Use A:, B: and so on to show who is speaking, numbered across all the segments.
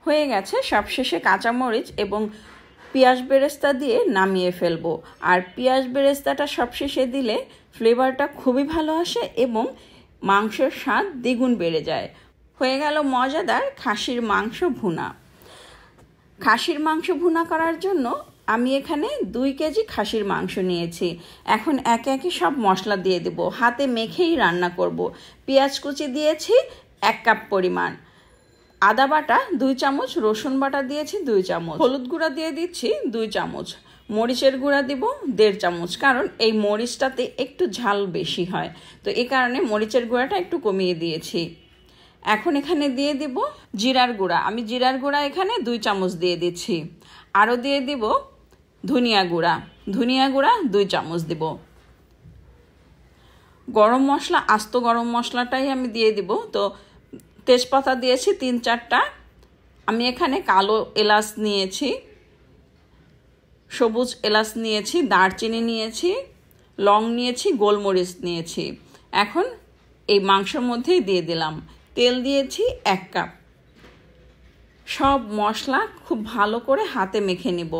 A: হয়ে গেছে। সবশেষে কাঁচামরিচ এবং পেঁয়াজ বেরেস্তা দিয়ে নামিয়ে ফেলবো। আর পেঁয়াজ বেরেস্তাটা সবশেষে দিলে ফ্লেভারটা খুবই ভালো আসে এবং মাংসের স্বাদ দ্বিগুণ বেড়ে যায়। হয়ে গেল মজাদার খাসির মাংস ভুনা। খাসির মাংস ভুনা করার জন্য আমি এখানে 2 কেজি খাসির মাংস নিয়েছি। এখন একে একে সব মশলা দিয়ে দেব, হাতে মেখেই রান্না করব। পেঁয়াজ কুচি দিয়েছি 1 কাপ পরিমাণ, আদা বাটা 2 চামচ, রসুন বাটা দিয়েছি 2 চামচ, হলুদ গুঁড়া দিয়ে দিচ্ছি 2 চামচ, মরিচের গুঁড়া দিব 1.5 চামচ, কারণ এই মরিচটাতে একটু ঝাল বেশি হয়, তো এই কারণে মরিচের গুঁড়াটা একটু কমিয়ে দিয়েছি। এখন এখানে দিয়ে দিব জিরার গুঁড়া। আমি জিরার গুঁড়া এখানে 2 চামচ দিয়ে দিচ্ছি। আরও দিয়ে দিব ধনিয়া গুঁড়া 2 চামচ দিব। গরম মশলা, আস্ত গরম মশলাটাই আমি দিয়ে দিব। তো তেজপাতা দিয়েছি 3-4টা। আমি এখানে কালো এলাচ নিয়েছি, সবুজ এলাচ নিয়েছি, দারচিনি নিয়েছি, লং নিয়েছি, গোলমরিচ নিয়েছি। এখন এই মাংসের মধ্যেই দিয়ে দিলাম। তেল দিয়েছি 1 কাপ। সব মশলা খুব ভালো করে হাতে মেখে নিব।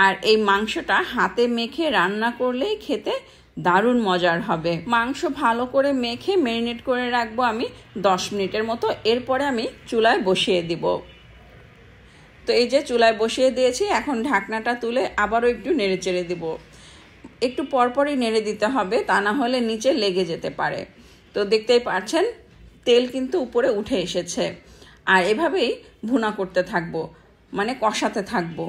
A: আর এই মাংসটা হাতে মেখে রান্না করলেই খেতে দারুণ মজার হবে। মাংস ভালো করে মেখে ম্যারিনেট করে রাখবো আমি 10 মিনিটের মতো। এরপরে আমি চুলায় বসিয়ে দিব। তো এই যে চুলায় বসিয়ে দিয়েছি, এখন ঢাকনাটা তুলে আবারও একটু নেড়ে চেড়ে দিব। একটু পরপরই নেড়ে দিতে হবে, তা না হলে নিচে লেগে যেতে পারে। তো দেখতেই পাচ্ছেন তেল কিন্তু উপরে উঠে এসেছে। আর এভাবেই ভুনা করতে থাকবো, মানে কষাতে থাকবো।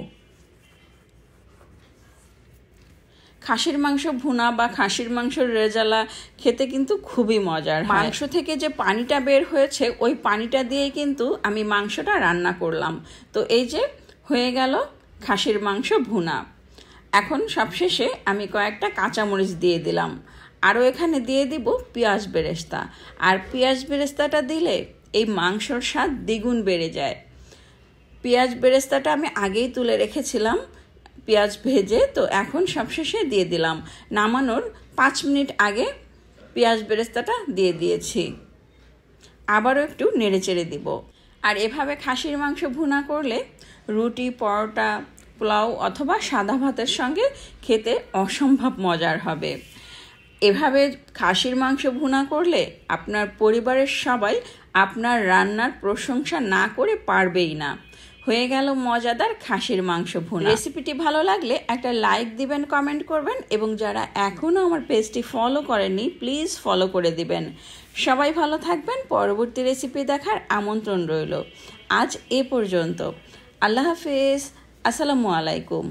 A: খাসির মাংস ভুনা বা খাসির মাংসের রেজালা খেতে কিন্তু খুবই মজার। মাংস থেকে যে পানিটা বের হয়েছে ওই পানিটা দিয়েই কিন্তু আমি মাংসটা রান্না করলাম। তো এই যে হয়ে গেল খাসির মাংস ভুনা। এখন সবশেষে আমি কয়েকটা কাঁচামরিচ দিয়ে দিলাম। আরও এখানে দিয়ে দিব পেঁয়াজ বেরেস্তা। আর পেঁয়াজ বেরেস্তাটা দিলে এই মাংসর স্বাদ দ্বিগুণ বেড়ে যায়। পেঁয়াজ বেরেস্তাটা আমি আগেই তুলে রেখেছিলাম পেঁয়াজ ভেজে, তো এখন সবশেষে দিয়ে দিলাম। নামানোর 5 মিনিট আগে পেঁয়াজ বেরেস্তাটা দিয়ে দিয়েছি। আবারও একটু নেড়েচেড়ে দিব। আর এভাবে খাসির মাংস ভুনা করলে রুটি, পরোটা, পোলাও অথবা সাদা ভাতের সঙ্গে খেতে অসম্ভব মজার হবে। এভাবে খাসির মাংস ভুনা করলে আপনার পরিবারের সবাই আপনার রান্নার প্রশংসা না করে পারবেই না। হয়ে গেল মজাদার খাসির মাংস ভুনা। রেসিপিটি ভালো লাগলে একটা লাইক দিবেন, কমেন্ট করবেন এবং যারা এখনও আমার পেজটি ফলো করেননি প্লিজ ফলো করে দিবেন। সবাই ভালো থাকবেন। পরবর্তী রেসিপি দেখার আমন্ত্রণ রইল। আজ এ পর্যন্ত। আল্লাহ হাফেজ। আসসালামু আলাইকুম।